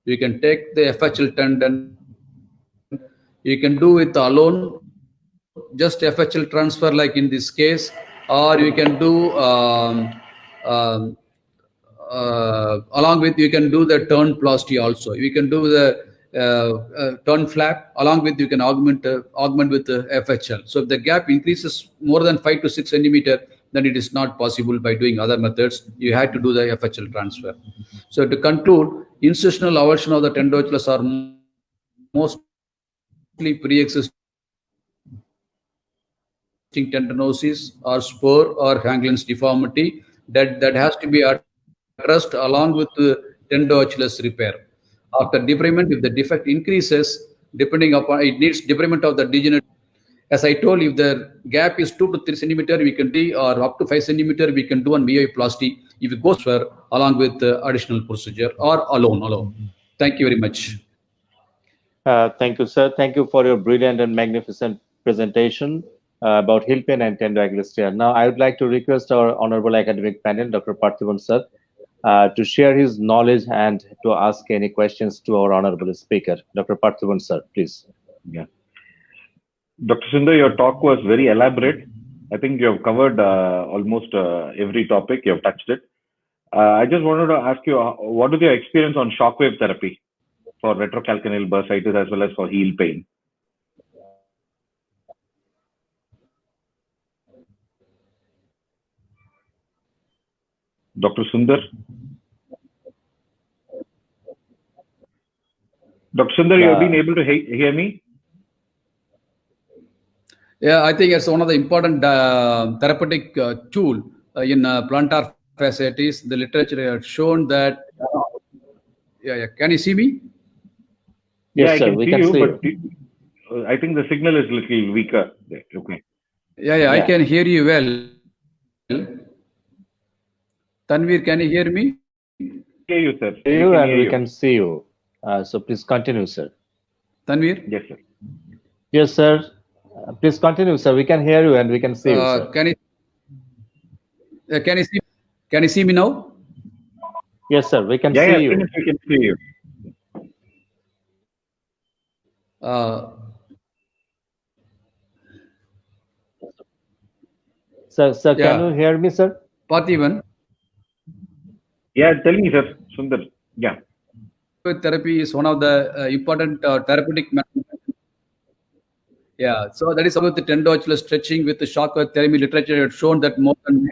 You can take the FHL tendon. You can do it alone, just FHL transfer like in this case, or you can do along with, you can do the turn plasty also. You can do the turn flap, along with you can augment with the FHL. So if the gap increases more than 5 to 6 centimeter, then it is not possible by doing other methods. You had to do the FHL transfer. So to conclude, incisional avulsion of the tendoachilles are mostly pre-existing tendinosis or spur or Hanglin's deformity that has to be addressed along with the tendoachilles repair. After debridement, if the defect increases, depending upon, it needs debridement of the degenerative. As I told you, if the gap is 2 to 3 centimeter, we can do, or up to 5 centimeter, we can do an VOI plasty if it goes for along with the additional procedure or alone. Thank you very much. Thank you, sir. Thank you for your brilliant and magnificent presentation about heel pain and tendinoaxillary tear. Now, I would like to request our honorable academic panel, Dr. Parthiban sir, to share his knowledge and to ask any questions to our honorable speaker. Dr. Parthiban sir, please. Yeah. Dr. Sundar, your talk was very elaborate. I think you have covered almost every topic. You have touched it. I just wanted to ask you, what is your experience on shockwave therapy for retrocalcaneal bursitis as well as for heel pain? Dr. Sundar? Dr. Sundar, you have been able to hear me? Yeah, I think it's one of the important therapeutic tool in plantar fasciitis. The literature has shown that. Yeah. Can you see me? Yes, sir. We can see you, but I think the signal is a little weaker. Okay. Yeah, I can hear you well. Tanvir, can you hear me? Hear you, sir. We can see you. So please continue, sir. Tanvir? Yes, sir. Yes, sir. Please continue, sir. We can hear you and we can see you, sir. Can you see me now? Yes, sir. We can see you. We can see you. Sir, can you hear me, sir? Parthiban? Yeah, tell me, sir. Sundar. Yeah. Therapy is one of the important therapeutic methods. Yeah, so that is about the tendinoaxillary stretching with the shockwave therapy. Literature has shown that more than.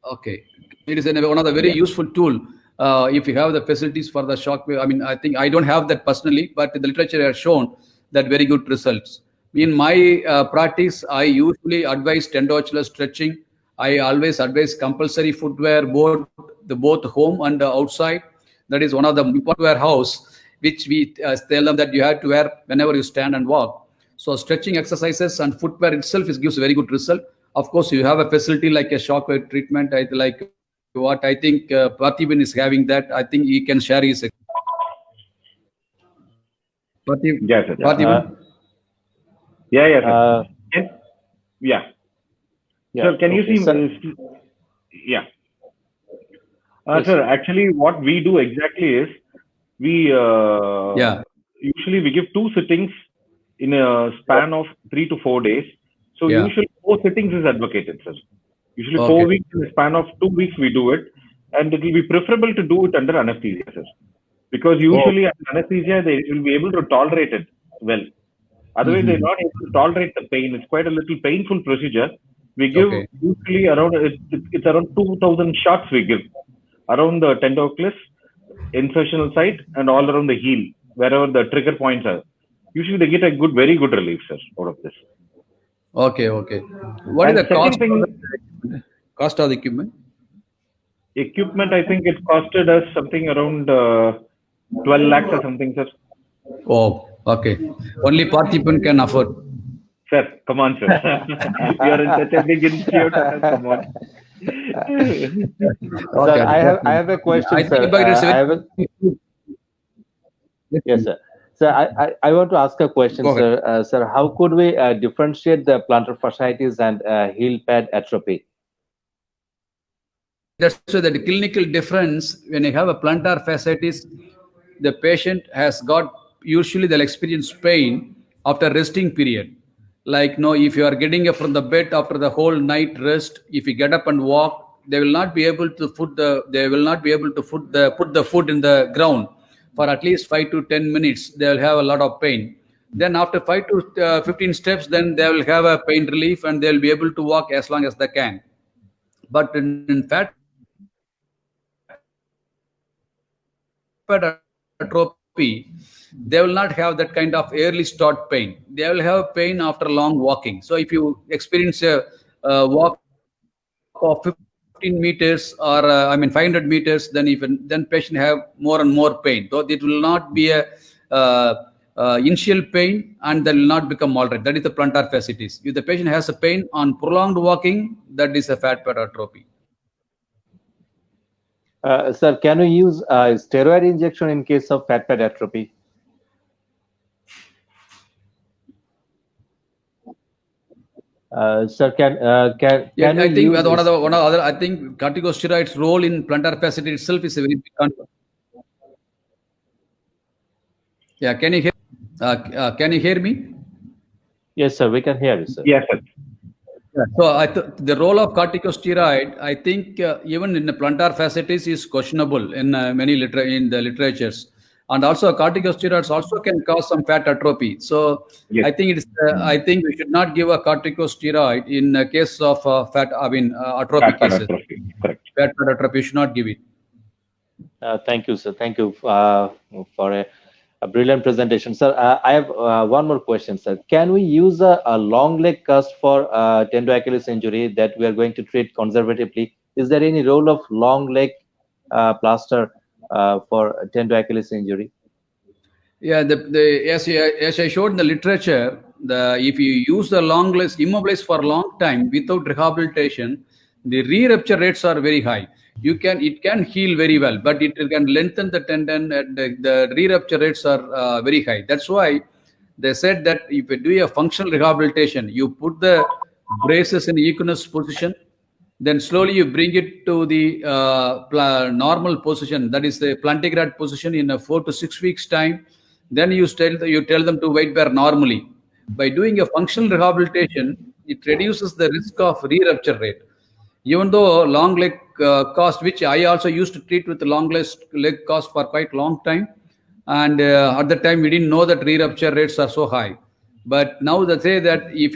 Okay, it is one of the very useful tool if you have the facilities for the shockwave. I mean, I think I don't have that personally, but the literature has shown that very good results. In my practice, I usually advise tendinoaxillary stretching. I always advise compulsory footwear, both home and outside. That is one of the important warehouse which we tell them that you have to wear whenever you stand and walk. So stretching exercises and footwear itself gives a very good result. Of course, you have a facility like a shockwave treatment. Like what I think Parthiban is having that. I think he can share his. Yes, sir. Parthiban? Yeah. Sir, can you see? Sir. Yeah. Sir, actually, what we do exactly is we usually we give 2 sittings in a span of 3 to 4 days. So usually 4 sittings is advocated, sir. Usually 4 weeks in a span of 2 weeks we do it, and it will be preferable to do it under anesthesia, sir. Because usually under anesthesia they will be able to tolerate it well. Otherwise, they're not able to tolerate the pain. It's quite a little painful procedure. We give usually around it's around 2,000 shots we give around the tendinoaxillary insertional site and all around the heel, wherever the trigger points are. Usually they get a very good relief, sir, out of this. Okay. What is the cost of the equipment? Equipment, I think it costed us something around 12 lakhs or something, sir. Oh, okay. Only Parthiban can afford. Sir, come on, sir. You are in such a big institute. Come on. Sir, I have a question, sir. Yes, sir. Sir, I want to ask a question, sir. Sir, how could we differentiate the plantar fasciitis and heel pad atrophy? That's so that the clinical difference when you have a plantar fasciitis, the patient has got usually they'll experience pain after resting period. Like if you are getting up from the bed after the whole night rest, if you get up and walk, they will not be able to put the foot in the ground for at least 5 to 10 minutes. They will have a lot of pain. Then after 5 to 15 steps, then they will have a pain relief and they will be able to walk as long as they can. But in fact, atrophy, they will not have that kind of early start pain. They will have pain after long walking. So if you experience a walk of 15 meters or 500 meters, then patient have more and more pain. So it will not be a initial pain and that will not become moderate. That is the plantar fasciitis. If the patient has a pain on prolonged walking, that is a fat pad atrophy. Sir, can we use steroid injection in case of fat pad atrophy? Sir, can Yeah, I we think use one of this? the other. I think corticosteroids' role in plantar fasciitis itself is a very big concern. Yeah, can you hear me? Yes, sir, we can hear you, sir. Yes, sir. Yeah. So the role of corticosteroid, I think even in the plantar fasciitis is questionable in in the literatures, and also corticosteroids also can cause some fat atrophy. So Yes. I think we should not give a corticosteroid in a case of atrophy Fat cases. atrophy. Correct. Fat atrophy should not give it. Thank you, sir. Thank you for a brilliant presentation, sir. I have one more question, sir. Can we use a long leg cast for tendo Achilles injury that we are going to treat conservatively? Is there any role of long leg plaster for tendo Achilles injury? Yeah, as I showed in the literature, if you use the long legs immobilized for a long time without rehabilitation, the re-rupture rates are very high. It can heal very well, but it can lengthen the tendon, and the re-rupture rates are very high. That's why they said that if you do a functional rehabilitation, you put the braces in equinus position, then slowly you bring it to the normal position, that is the plantigrade position, in a 4 to 6 weeks time. Then you tell them to weight bear normally. By doing a functional rehabilitation, it reduces the risk of re-rupture rate. Even though long leg cast, which I also used to treat with long leg cast for quite long time, and at the time we didn't know that re-rupture rates are so high. But now they say that if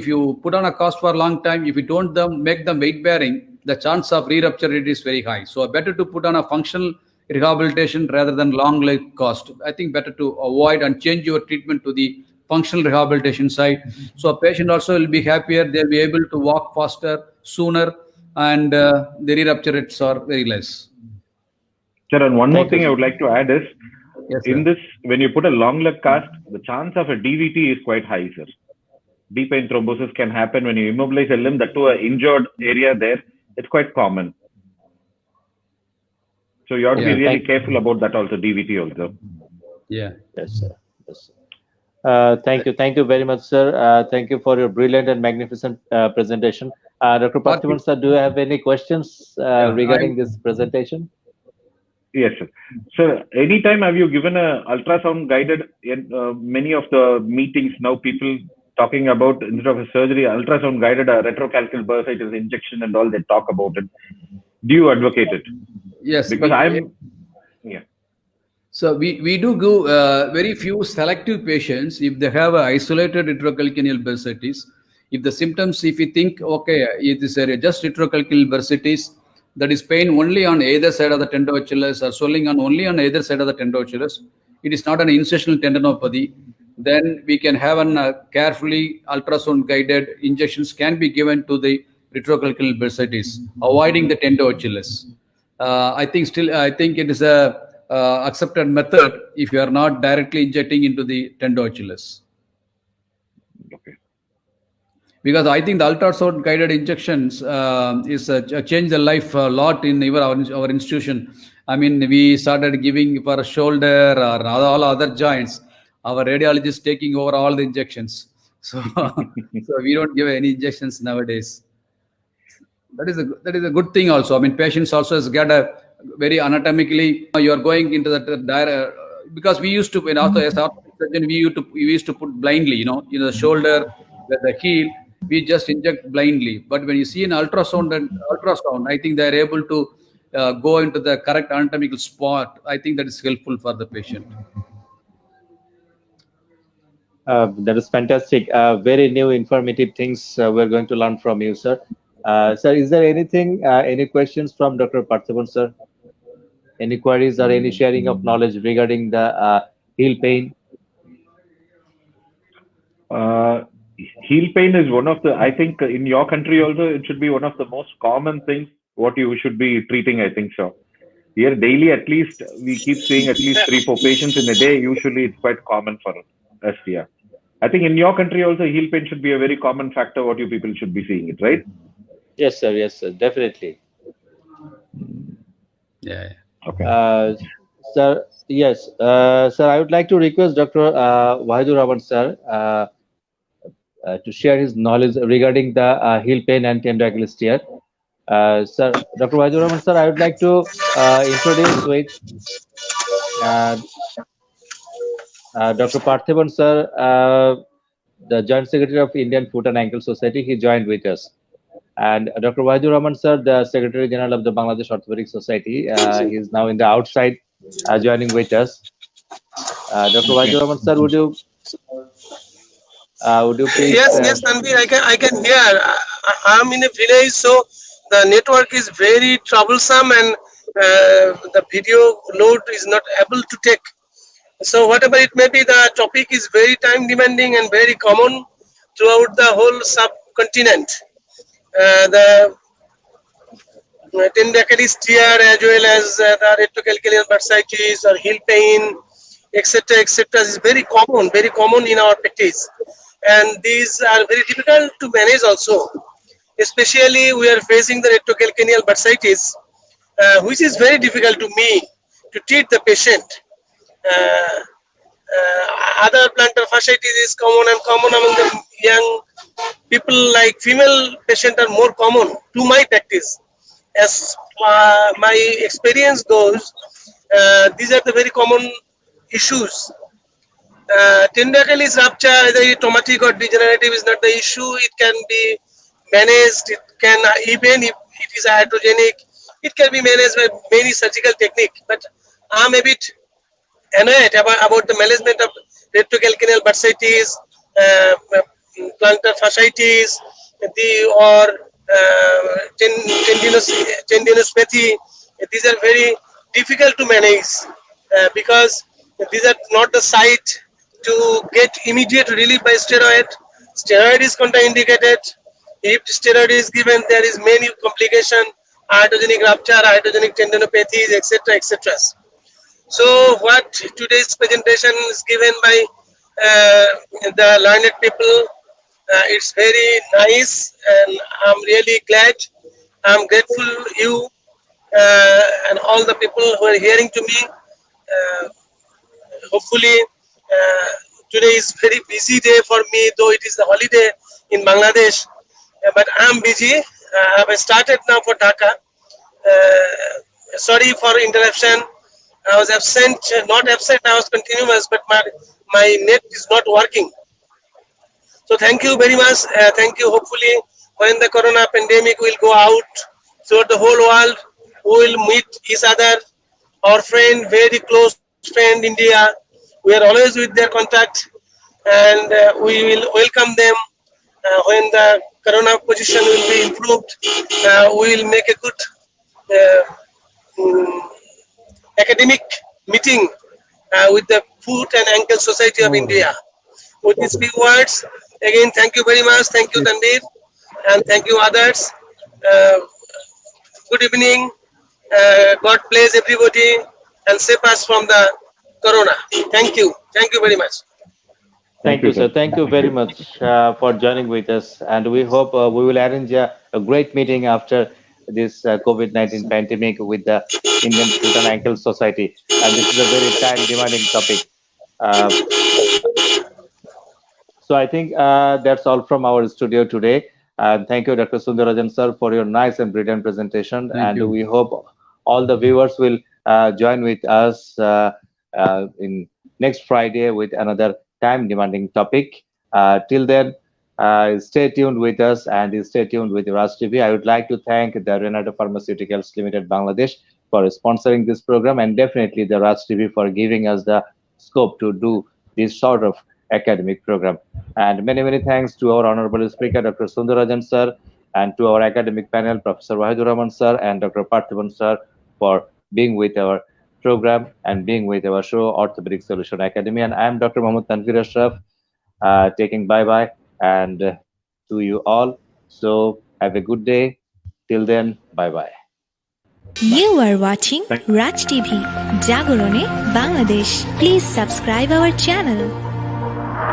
you put on a cast for a long time, if you don't make them weight bearing, the chance of re-rupture rate is very high. So better to put on a functional rehabilitation rather than long leg cast. I think better to avoid and change your treatment to the functional rehabilitation side. So a patient also will be happier. They'll be able to walk faster, sooner, and the re-rupture rates are very less. Sir, and one more thing I would like to add is, Yes, in this, when you put a long leg cast, the chance of a DVT is quite high, sir. Deep vein thrombosis can happen when you immobilize a limb, that to an injured area there. It's quite common. So you have to be really careful about that also, DVT also. Yeah. Yes, sir. Yes, sir. Thank you very much, sir. Thank you for your brilliant and magnificent presentation. Dr. Parthiban, sir, do you have any questions regarding this presentation? Yes, sir. So, anytime have you given a ultrasound guided? Many of the meetings now, people talking about, instead of a surgery, ultrasound guided retrocalcium bursitis injection and all, they talk about it. Do you advocate it? Yes, because yeah. So we do go very few selective patients if they have an isolated retrocalcaneal bursitis. If the symptoms, if you think, okay, it is just retrocalcaneal bursitis, that is pain only on either side of the tendoachilles or swelling only on either side of the tendoachilles, it is not an incisional tendinopathy, then we can have carefully ultrasound guided injections can be given to the retrocalcaneal bursitis, avoiding the tendoachilles. I think it is a accepted method if you are not directly injecting into the tendoachilles. Okay. Because I think the ultrasound guided injections is changed the life a lot in our institution. I mean, we started giving for a shoulder or all other joints. Our radiologist taking over all the injections. So, so we don't give any injections nowadays. That is a good thing also. I mean, patients also has got a very anatomically. You are going into the because we used to, as surgeon, we used to put blindly. The shoulder, the heel, we just inject blindly. But when you see an ultrasound, I think they are able to go into the correct anatomical spot. I think that is helpful for the patient. That is fantastic. Very new, informative things we're going to learn from you, sir. Sir, is there anything, any questions from Dr. Parthiban, sir? Any queries or any sharing of knowledge regarding the heel pain? Heel pain is one of the, I think in your country also, it should be one of the most common things what you should be treating, I think so. Here daily, at least, we keep seeing at least 3-4 patients in a day. Usually it's quite common for us here. I think in your country also, heel pain should be a very common factor what you people should be seeing it, right? Yes, sir. Yes, sir. Definitely. Yeah. Okay. Sir, yes. Sir, I would like to request Dr. Wahidur Rahman, sir. to share his knowledge regarding the heel pain and tender Achilles tear. Sir, Dr. Wajur Rahman, sir, I would like to introduce with uh, Dr. Parthiban, sir, the Joint Secretary of Indian Foot and Ankle Society. He joined with us. And Dr. Wajur Rahman, sir, the Secretary General of the Bangladesh Orthopedic Society. He is now in the outside joining with us. Dr. Wajur Rahman, sir, would you please? Yes, Tanvir, I can hear. I'm in a village, so the network is very troublesome, and the video load is not able to take. So whatever it may be, the topic is very time demanding and very common throughout the whole subcontinent. The tender Achilles tear, as well as the retrocalcaneal bursitis or heel pain, etc., is very common in our practice, and these are very difficult to manage also. Especially we are facing the retrocalcaneal bursitis, which is very difficult to me to treat the patient. Other plantar fasciitis is common among the young people, like female patients are more common to my practice. As my experience goes, these are the very common issues. Tender Achilles rupture, either traumatic or degenerative, is not the issue. It can be managed. It can, even if it is iatrogenic, it can be managed by many surgical techniques. But I'm a bit annoyed about the management of retrocalcaneal bursitis, plantar fasciitis, or tendinopathy. These are very difficult to manage because these are not the site to get immediate relief by steroid. Steroid is contraindicated. If steroid is given, there is many complication, iatrogenic rupture, iatrogenic tendinopathies, etc. So what today's presentation is given by the learned people, it's very nice, and I'm really glad. I'm grateful you and all the people who are hearing to me. Hopefully, today is very busy day for me, though it is the holiday in Bangladesh. But I'm busy. I've started now for Dhaka. Sorry for interruption. I was absent, not absent, I was continuous, but my net is not working. So thank you very much. Thank you. Hopefully, when the corona pandemic will go out throughout the whole world, we will meet each other. Our friend, very close friend, India, we are always with their contact, and we will welcome them when the corona position will be improved. We will make a good academic meeting with the Foot and Ankle Society of India. With these few words, again, thank you very much. Thank you, Tanvir, and thank you others. Good evening. God bless everybody and save us from the corona. Thank you. Thank you very much. Thank you, sir. Thank you very much for joining with us. And we hope we will arrange a great meeting after this COVID-19 pandemic with the Indian Foot and Ankle Society. And this is a very time-demanding topic. So I think that's all from our studio today. Thank you, Dr. Sundarajan, sir, for your nice and brilliant presentation. Thank you. We hope all the viewers will join with us in next Friday with another time-demanding topic. Till then, stay tuned with us and stay tuned with Raj TV. I would like to thank the Renato Pharmaceuticals Limited Bangladesh for sponsoring this program, and definitely the Raj TV for giving us the scope to do this sort of academic program. And many thanks to our honorable speaker, Dr. Sundarajan sir, and to our academic panel, Professor Wahidur Rahman sir and Dr. Parthiban sir, for being with our program and being with our show, Orthopedic Solution Academy. And I am Dr. Mohammad Tanvir Ashraf, taking bye-bye and to you all. So have a good day. Till then, bye-bye. You are watching Raj TV, Jagorone, Bangladesh. Please subscribe our channel.